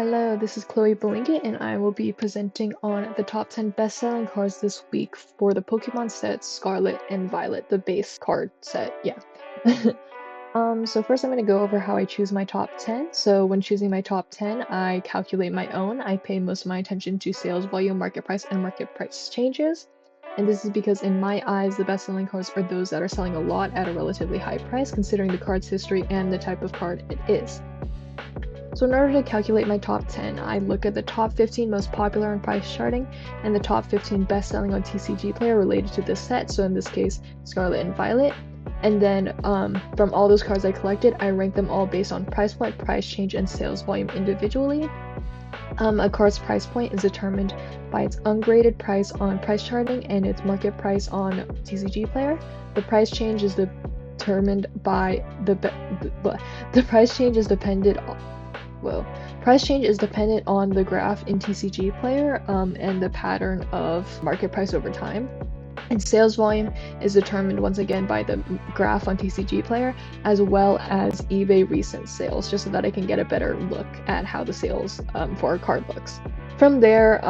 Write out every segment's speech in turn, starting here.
Hello, this is Chloe Belinkit, and I will be presenting on the top 10 best-selling cards this week for the Pokemon sets Scarlet and Violet, the base card set. Yeah. So first I'm going to go over how I choose my top 10. So when choosing my top 10, I calculate my own. I pay most of my attention to sales volume, market price, and market price changes. And this is because in my eyes, the best-selling cards are those that are selling a lot at a relatively high price, considering the card's history and the type of card it is. So in order to calculate my top 10, I look at the top 15 most popular on price charting and the top 15 best-selling on TCG Player related to this set, so in this case, Scarlet and Violet. And then from all those cards I collected, I rank them all based on price point, price change, and sales volume individually. A card's price point is determined by its ungraded price on price charting and its market price on TCG Player. The price change is determined by the price change is dependent on the graph in TCG Player and the pattern of market price over time. And sales volume is determined once again by the graph on TCG Player as well as eBay recent sales, just so that I can get a better look at how the sales for a card looks. From there,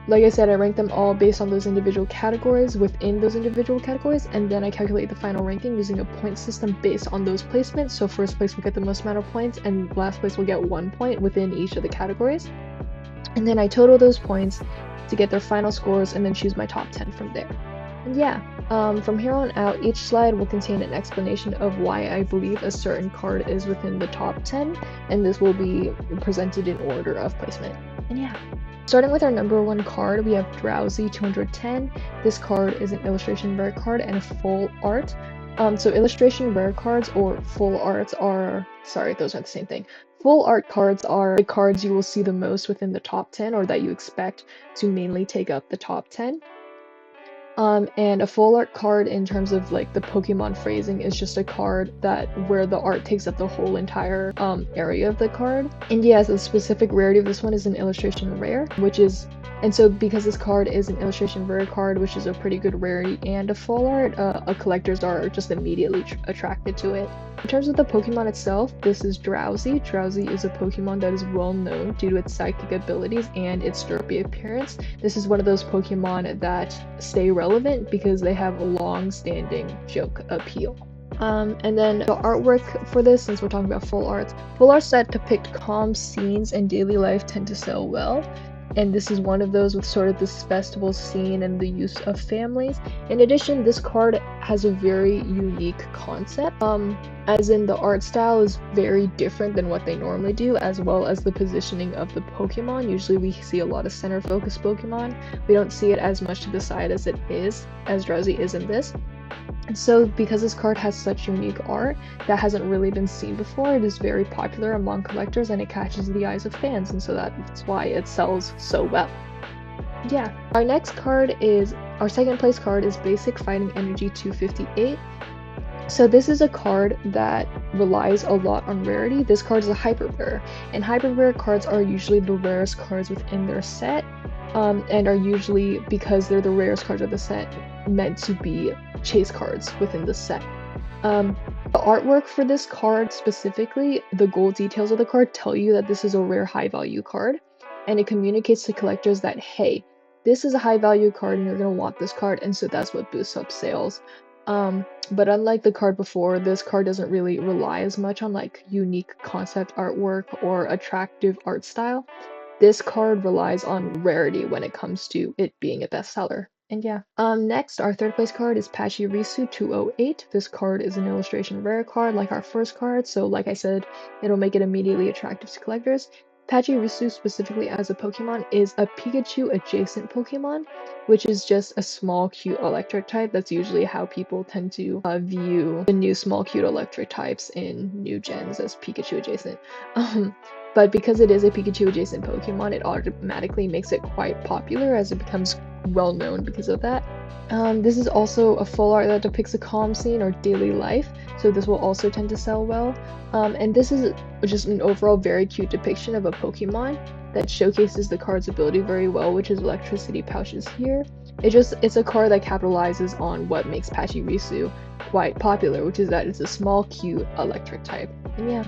like I said, I rank them all based on those individual categories within those individual categories, and then I calculate the final ranking using a point system based on those placements. So first place will get the most amount of points, and last place will get 1 point within each of the categories. And then I total those points to get their final scores, and then choose my top 10 from there. And yeah, from here on out, each slide will contain an explanation of why I believe a certain card is within the top 10, and this will be presented in order of placement. And yeah. Starting with our number 1 card, we have Drowsy 210. This card is an illustration rare card and a full art. So illustration rare cards or full arts are, sorry, those aren't the same thing. Full art cards are the cards you will see the most within the top 10, or that you expect to mainly take up the top 10. And a full art card, in terms of like the Pokemon phrasing, is just a card where the art takes up the whole entire area of the card. And yeah, the specific rarity of this one is an illustration rare, and so because this card is an illustration rare card, which is a pretty good rarity and a full art, collectors are just immediately attracted to it. In terms of the Pokemon itself, this is Drowsy. Drowsy is a Pokemon that is well known due to its psychic abilities and its derpy appearance. This is one of those Pokemon that stay relevant because they have a long-standing joke appeal. And then the artwork for this, since we're talking about full arts that depict calm scenes and daily life tend to sell well. And this is one of those with sort of this festival scene and the use of families. In addition, this card has a very unique concept, as in the art style is very different than what they normally do, as well as the positioning of the Pokemon. Usually we see a lot of center focus Pokemon. We don't see it as much to the side as Drowsy is in this. And so because this card has such unique art that hasn't really been seen before, it is very popular among collectors and it catches the eyes of fans, and so that's why it sells so well. Yeah, our second place card is Basic Fighting Energy 258. So this is a card that relies a lot on rarity. This card is a hyper rare, and hyper rare cards are usually the rarest cards within their set, and are usually, because they're the rarest cards of the set, meant to be chase cards within the set. The artwork for this card specifically, the gold details of the card tell you that this is a rare high value card, and it communicates to collectors that, hey, this is a high value card and you're going to want this card, and so that's what boosts up sales. But unlike the card before, this card doesn't really rely as much on like unique concept artwork or attractive art style. This card relies on rarity when it comes to it being a bestseller. And yeah. Next, our third place card is Pachirisu 208. This card is an illustration rare card like our first card, so like I said, it'll make it immediately attractive to collectors. Pachirisu, specifically as a Pokemon, is a Pikachu adjacent Pokemon, which is just a small, cute electric type. That's usually how people tend to view the new small, cute electric types in new gens, as Pikachu adjacent. But because it is a Pikachu adjacent Pokemon, it automatically makes it quite popular as it becomes well known because of that. This is also a full art that depicts a calm scene or daily life, so this will also tend to sell well. And this is just an overall very cute depiction of a Pokemon that showcases the card's ability very well, which is electricity pouches here. It's a card that capitalizes on what makes Pachirisu quite popular, which is that it's a small, cute electric type. And yeah.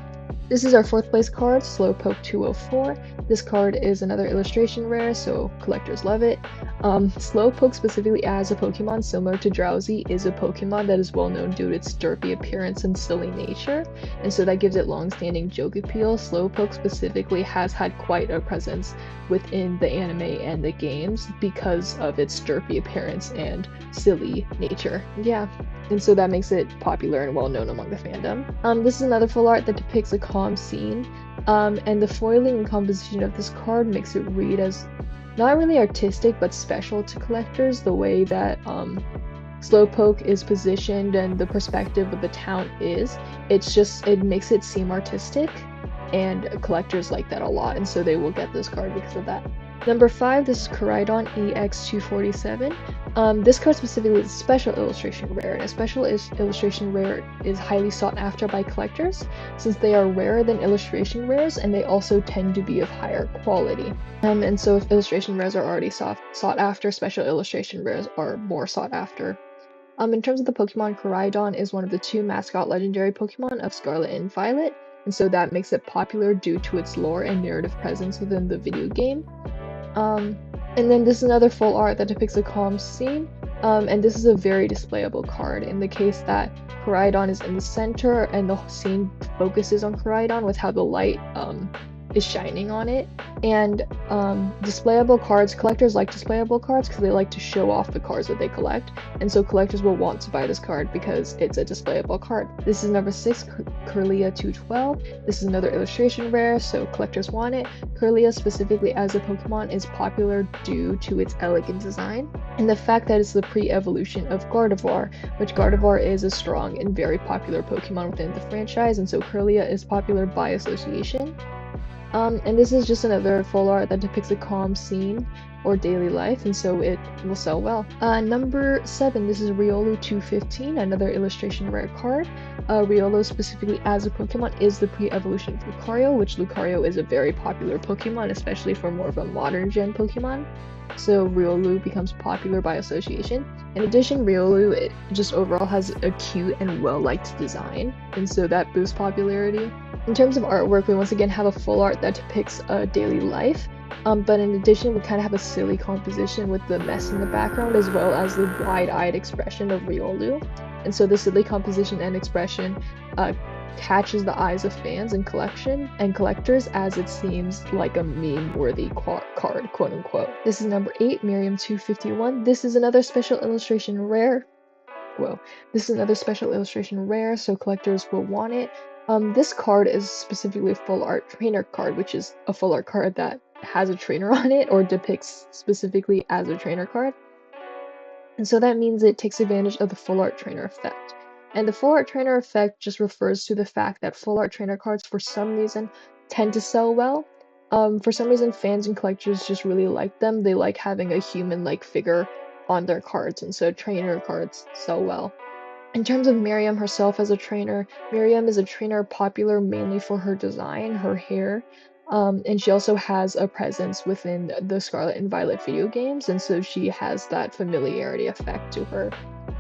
This is our 4th place card, Slowpoke 204. This card is another illustration rare, so collectors love it. Slowpoke specifically as a Pokemon similar to Drowsy is a Pokemon that is well known due to its derpy appearance and silly nature, and so that gives it long-standing joke appeal. Slowpoke specifically has had quite a presence within the anime and the games because of its derpy appearance and silly nature. Yeah. And so that makes it popular and well known among the fandom. This is another full art that depicts a calm scene, and the foiling and composition of this card makes it read as not really artistic but special to collectors. The way that Slowpoke is positioned and the perspective of the town is, it makes it seem artistic, and collectors like that a lot, and so they will get this card because of that. Number 5, this is Miraidon EX247. This card specifically is a special illustration rare, and a special illustration rare is highly sought after by collectors since they are rarer than illustration rares, and they also tend to be of higher quality. And so if illustration rares are already sought after, special illustration rares are more sought after. In terms of the Pokemon, Miraidon is one of the 2 mascot legendary Pokemon of Scarlet and Violet, and so that makes it popular due to its lore and narrative presence within the video game. And then this is another full art that depicts a calm scene, and this is a very displayable card in the case that Miraidon is in the center and the scene focuses on Miraidon with how the light is shining on it. And displayable cards, collectors like displayable cards because they like to show off the cards that they collect, and so collectors will want to buy this card because it's a displayable card. This is number 6, Kirlia 212. This is another illustration rare, so collectors want it. Kirlia specifically as a Pokemon is popular due to its elegant design and the fact that it's the pre-evolution of Gardevoir, which Gardevoir is a strong and very popular Pokemon within the franchise, and so Kirlia is popular by association. And this is just another full art that depicts a calm scene or daily life, and so it will sell well. Number 7, this is Riolu 215, another illustration rare card. Riolu specifically as a Pokemon is the pre-evolution of Lucario, which Lucario is a very popular Pokemon, especially for more of a modern gen Pokemon. So Riolu becomes popular by association. In addition, Riolu just overall has a cute and well-liked design, and so that boosts popularity. In terms of artwork, we once again have a full art that depicts a daily life, but in addition, we kind of have a silly composition with the mess in the background as well as the wide-eyed expression of Riolu. And so the silly composition and expression catches the eyes of fans and collectors as it seems like a meme-worthy card, quote-unquote. This is number 8, Miriam 251. This is another special illustration rare. This is another special illustration rare, so collectors will want it. This card is specifically a full art trainer card, which is a full art card that has a trainer on it or depicts specifically as a trainer card. And so that means it takes advantage of the full art trainer effect. And the full art trainer effect just refers to the fact that full art trainer cards for some reason tend to sell well. For some reason fans and collectors just really like them. They like having a human-like figure on their cards, and so trainer cards sell well. In terms of Miriam herself as a trainer, Miriam is a trainer popular mainly for her design, her hair, and she also has a presence within the Scarlet and Violet video games, and so she has that familiarity effect to her.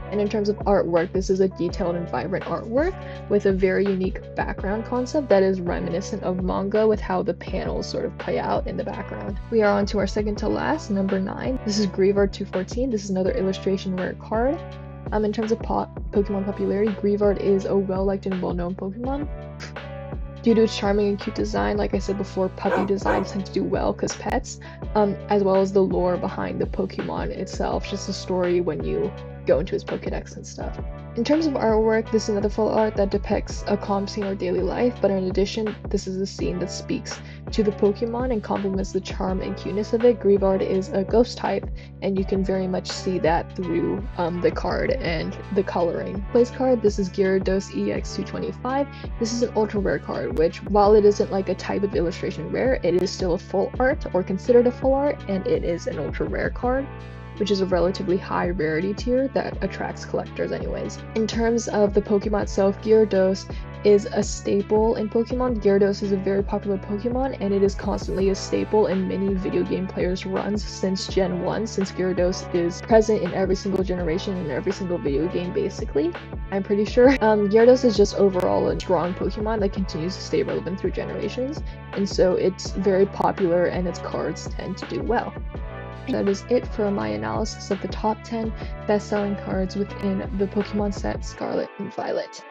And in terms of artwork, this is a detailed and vibrant artwork with a very unique background concept that is reminiscent of manga with how the panels sort of play out in the background. We are on to our second to last, number 9. This is Greavard 214. This is another illustration rare card. In terms of Pokemon popularity, Greavard is a well-liked and well-known Pokemon. Due to its charming and cute design, like I said before, puppy designs tend to do well because pets, as well as the lore behind the Pokemon itself, just the story when you go into his Pokedex and stuff. In terms of artwork, this is another full art that depicts a calm scene or daily life, but in addition, this is a scene that speaks to the Pokemon and complements the charm and cuteness of it. Greavard is a ghost type, and you can very much see that through the card and the coloring. Place card, this is Gyarados EX225. This is an ultra rare card, which while it isn't like a type of illustration rare, it is still a full art or considered a full art, and it is an ultra rare card, which is a relatively high rarity tier that attracts collectors anyways. In terms of the Pokemon itself, Gyarados is a staple in Pokemon. Gyarados is a very popular Pokemon, and it is constantly a staple in many video game players' runs since Gen 1, since Gyarados is present in every single generation in every single video game, basically. I'm pretty sure. Gyarados is just overall a strong Pokemon that continues to stay relevant through generations, and so it's very popular and its cards tend to do well. That is it for my analysis of the top 10 best-selling cards within the Pokemon set Scarlet and Violet.